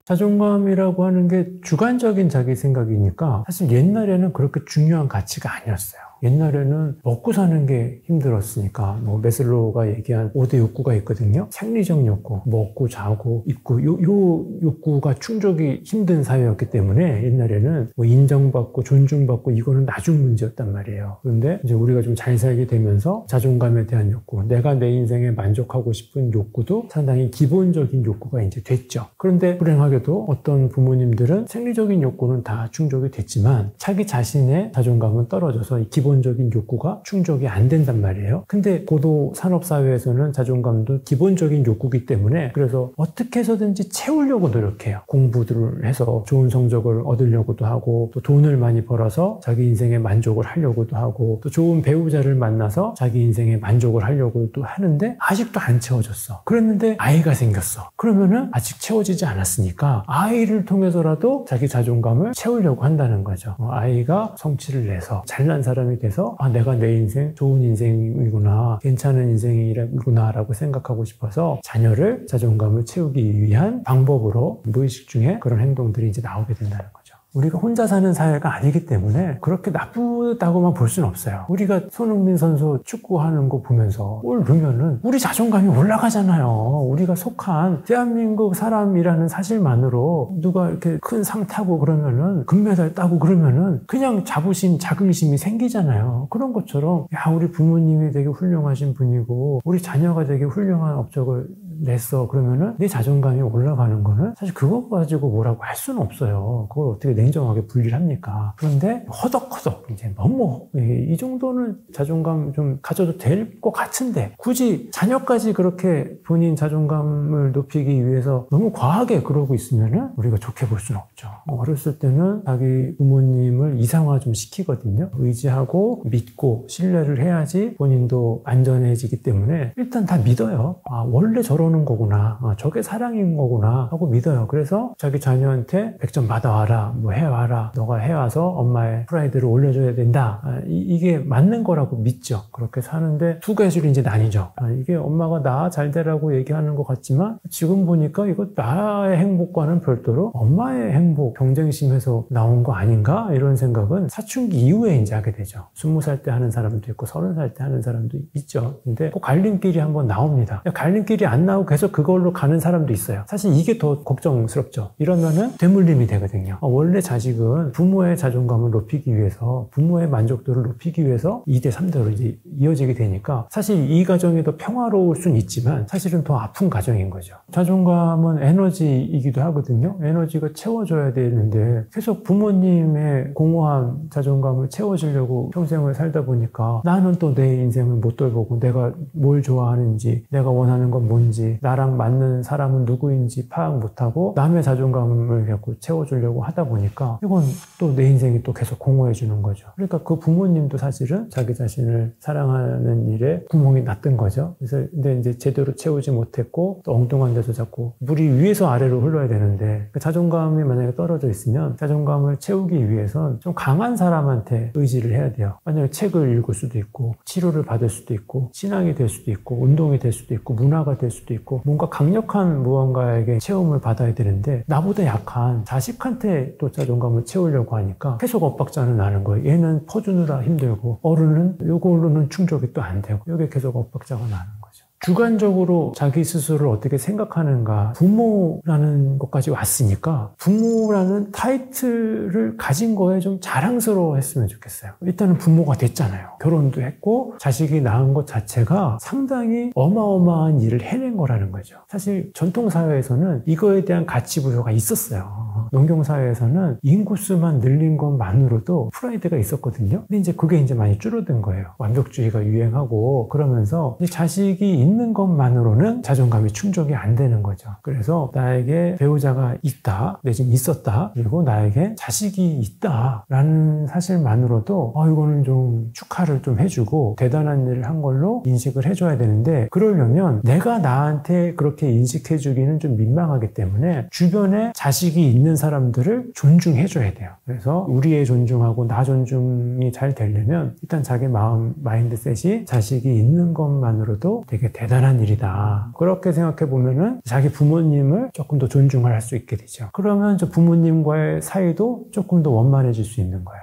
자존감이라고 하는 게 주관적인 자기 생각이니까 사실 옛날에는 그렇게 중요한 가치가 아니었어요. 옛날에는 먹고 사는 게 힘들었으니까 뭐 메슬로우가 얘기한 5대 욕구가 있거든요. 생리적 욕구, 먹고 자고 입고 요 욕구가 충족이 힘든 사회였기 때문에 옛날에는 뭐 인정받고 존중받고 이거는 나중 문제였단 말이에요. 그런데 이제 우리가 좀 잘 살게 되면서 자존감에 대한 욕구, 내가 내 인생에 만족하고 싶은 욕구도 상당히 기본적인 욕구가 이제 됐죠. 그런데 불행하게도 어떤 부모님들은 생리적인 욕구는 다 충족이 됐지만 자기 자신의 자존감은 떨어져서 이 기본적인 욕구가 충족이 안 된단 말이에요. 근데 고도 산업사회에서는 자존감도 기본적인 욕구이기 때문에 그래서 어떻게 해서든지 채우려고 노력해요. 공부들을 해서 좋은 성적을 얻으려고도 하고 또 돈을 많이 벌어서 자기 인생에 만족을 하려고도 하고 또 좋은 배우자를 만나서 자기 인생에 만족을 하려고도 하는데 아직도 안 채워졌어. 그랬는데 아이가 생겼어. 그러면은 아직 채워지지 않았으니까 아이를 통해서라도 자기 자존감을 채우려고 한다는 거죠. 아이가 성취를 내서 잘난 사람이 돼서 내가 내 인생 좋은 인생이구나, 괜찮은 인생이구나 라고 생각하고 싶어서 자녀를 자존감을 채우기 위한 방법으로 무의식 중에 그런 행동들이 이제 나오게 된다는 거죠. 우리가 혼자 사는 사회가 아니기 때문에 그렇게 나쁘다고만 볼 수는 없어요. 우리가 손흥민 선수 축구하는 거 보면서 골 넣으면은 우리 자존감이 올라가잖아요. 우리가 속한 대한민국 사람이라는 사실만으로 누가 이렇게 큰 상 타고 그러면은 금메달 따고 그러면은 그냥 자부심, 자긍심이 생기잖아요. 그런 것처럼 야, 우리 부모님이 되게 훌륭하신 분이고 우리 자녀가 되게 훌륭한 업적을 냈어. 그러면은 내 자존감이 올라가는 거는 사실 그거 가지고 뭐라고 할 수는 없어요. 그걸 어떻게 냉정하게 분리를 합니까? 그런데 허덕허덕 이제 너무 이 정도는 자존감 좀 가져도 될 것 같은데 굳이 자녀까지 그렇게 본인 자존감을 높이기 위해서 너무 과하게 그러고 있으면은 우리가 좋게 볼 수는 없죠. 어렸을 때는 자기 부모님을 이상화 좀 시키거든요. 의지하고 믿고 신뢰를 해야지 본인도 안전해지기 때문에 일단 다 믿어요. 원래 저러는 거구나. 저게 사랑인 거구나 하고 믿어요. 그래서 자기 자녀한테 100점 받아와라. 뭐 해와라. 너가 해와서 엄마의 프라이드를 올려줘야 된다. 이게 맞는 거라고 믿죠. 그렇게 사는데 두 가지로 이제 나뉘죠. 이게 엄마가 나 잘 되라고 얘기하는 것 같지만 지금 보니까 이거 나의 행복과는 별도로 엄마의 행복, 경쟁심에서 나온 거 아닌가? 이런 생각은 사춘기 이후에 이제 하게 되죠. 20살 때 하는 사람도 있고 30살 때 하는 사람도 있죠. 근데 그 갈림길이 한번 나옵니다. 갈림길이 안 나오고 계속 그걸로 가는 사람도 있어요. 사실 이게 더 걱정스럽죠. 이러면은 되물림이 되거든요. 원래 자식은 부모의 자존감을 높이기 위해서, 부모의 만족도를 높이기 위해서 2대, 3대로 이제 이어지게 되니까 사실 이 가정이 더 평화로울 수는 있지만 사실은 더 아픈 가정인 거죠. 자존감은 에너지이기도 하거든요. 에너지가 채워져야 되는데 계속 부모님의 공허한 자존감을 채워주려고 평생을 살다 보니까 나는 또 내 인생을 못 돌보고 내가 뭘 좋아하는지, 내가 원하는 건 뭔지 누구인지, 나랑 맞는 사람은 누구인지 파악 못하고 남의 자존감을 자꾸 채워주려고 하다 보니까 이건 또 내 인생이 또 계속 공허해 주는 거죠. 그러니까 그 부모님도 사실은 자기 자신을 사랑하는 일에 구멍이 났던 거죠. 그래서 근데 이제 제대로 채우지 못했고 또 엉뚱한 데서 자꾸 물이 위에서 아래로 흘러야 되는데 그 자존감이 만약에 떨어져 있으면 자존감을 채우기 위해선 좀 강한 사람한테 의지를 해야 돼요. 만약에 책을 읽을 수도 있고 치료를 받을 수도 있고 신앙이 될 수도 있고 운동이 될 수도 있고 문화가 될 수도 있고 뭔가 강력한 무언가에게 체험을 받아야 되는데 나보다 약한 자식한테 또 자존감을 채우려고 하니까 계속 엇박자는 나는 거예요. 얘는 퍼주느라 힘들고 어른은 요걸로는 충족이 또 안 되고 이게 계속 엇박자가 나는 거죠. 주관적으로 자기 스스로를 어떻게 생각하는가. 부모라는 것까지 왔으니까 부모라는 타이틀을 가진 거에 좀 자랑스러워 했으면 좋겠어요. 일단은 부모가 됐잖아요. 결혼도 했고 자식이 낳은 것 자체가 상당히 어마어마한 일을 해낸 거라는 거죠. 사실 전통사회에서는 이거에 대한 가치 부여가 있었어요. 농경사회에서는 인구수만 늘린 것만으로도 프라이드가 있었거든요. 근데 이제 그게 이제 많이 줄어든 거예요. 완벽주의가 유행하고 그러면서 이제 자식이 있는 것만으로는 자존감이 충족이 안 되는 거죠. 그래서 나에게 배우자가 있다, 내지는 있었다, 그리고 나에게 자식이 있다라는 사실만으로도 이거는 좀 축하를 좀 해주고 대단한 일을 한 걸로 인식을 해줘야 되는데 그러려면 내가 나한테 그렇게 인식해주기는 좀 민망하기 때문에 주변에 자식이 있는 사람들을 존중해줘야 돼요. 그래서 우리의 존중하고 나 존중이 잘 되려면 일단 자기 마인드셋이 자식이 있는 것만으로도 되게 대단한 일이다. 그렇게 생각해 보면은 자기 부모님을 조금 더 존중할 수 있게 되죠. 그러면 저 부모님과의 사이도 조금 더 원만해질 수 있는 거예요.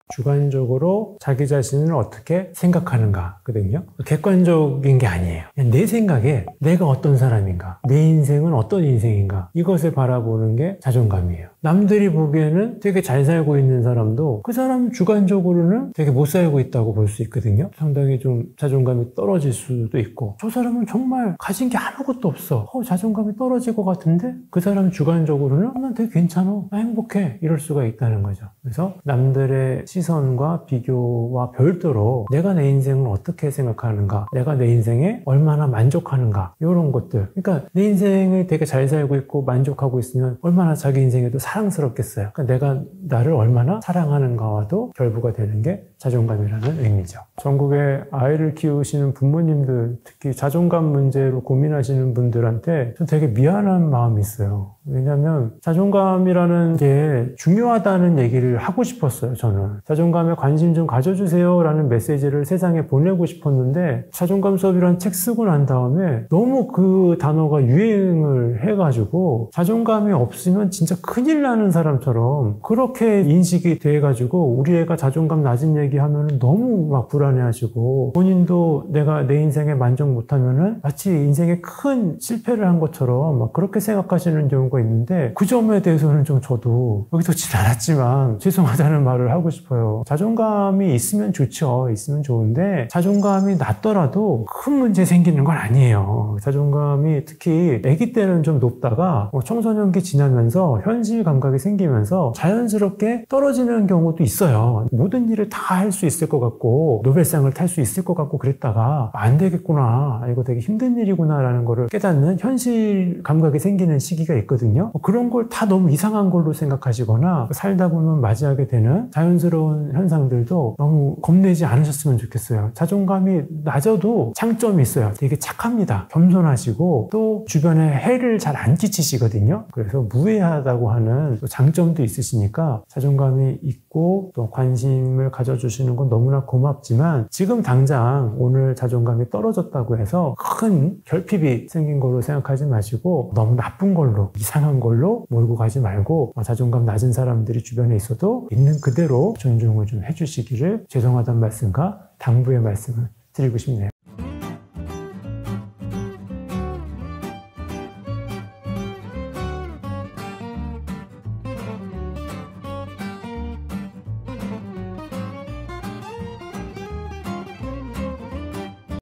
주관적으로 자기 자신을 어떻게 생각하는가거든요. 객관적인 게 아니에요. 그냥 내 생각에 내가 어떤 사람인가, 내 인생은 어떤 인생인가 이것을 바라보는 게 자존감이에요. 남들이 보기에는 되게 잘 살고 있는 사람도 그 사람 주관적으로는 되게 못 살고 있다고 볼 수 있거든요. 상당히 좀 자존감이 떨어질 수도 있고 저 사람은 정말 가진 게 아무것도 없어. 자존감이 떨어질 것 같은데 그 사람 주관적으로는 난 되게 괜찮아. 나 행복해. 이럴 수가 있다는 거죠. 그래서 남들의 시선과 비교와 별도로 내가 내 인생을 어떻게 생각하는가, 내가 내 인생에 얼마나 만족하는가 이런 것들. 그러니까 내 인생을 되게 잘 살고 있고 만족하고 있으면 얼마나 자기 인생에도 사랑스럽겠어요. 그러니까 내가 나를 얼마나 사랑하는가와도 결부가 되는 게 자존감이라는 의미죠. 전국에 아이를 키우시는 부모님들, 특히 자존감 문제로 고민하시는 분들한테 좀 되게 미안한 마음이 있어요. 왜냐하면 자존감이라는 게 중요하다는 얘기를 하고 싶었어요. 저는 자존감에 관심 좀 가져주세요 라는 메시지를 세상에 보내고 싶었는데 자존감 수업이라는 책 쓰고 난 다음에 너무 그 단어가 유행을 해가지고 자존감이 없으면 진짜 큰일 나는 사람처럼 그렇게 인식이 돼가지고 우리 애가 자존감 낮은 얘기하면 너무 막 불안해하시고 본인도 내가 내 인생에 만족 못하면은 마치 인생에 큰 실패를 한 것처럼 막 그렇게 생각하시는 경우가 있는데 그 점에 대해서는 좀 저도 여기 뒀진 않았지만 죄송하다는 말을 하고 싶어요. 자존감이 있으면 좋죠. 있으면 좋은데 자존감이 낮더라도 큰 문제 생기는 건 아니에요. 자존감이 특히 아기 때는 좀 높다가 청소년기 지나면서 현실 감각이 생기면서 자연스럽게 떨어지는 경우도 있어요. 모든 일을 다 할 수 있을 것 같고 노벨상을 탈 수 있을 것 같고 그랬다가 안 되겠구나. 이거 되게 힘든 일이구나 라는 거를 깨닫는 현실 감각이 생기는 시기가 있거든요. 그런 걸 다 너무 이상한 걸로 생각하시거나 살다 보면 맞이하게 되는 자연스러운 현상들도 너무 겁내지 않으셨으면 좋겠어요. 자존감이 낮아도 장점이 있어요. 되게 착합니다. 겸손하시고 또 주변에 해를 잘 안 끼치시거든요. 그래서 무해하다고 하는 장점도 있으시니까 자존감이 있고 또 관심을 가져주시는 건 너무나 고맙지만 지금 당장 오늘 자존감이 떨어졌다고 해서 큰 결핍이 생긴 걸로 생각하지 마시고 너무 나쁜 걸로 이상한 걸로 몰고 가지 말고 자존감 낮은 사람들이 주변에 있어도 있는 그대로 존중을 좀 해주시기를 죄송하다는 말씀과 당부의 말씀을 드리고 싶네요.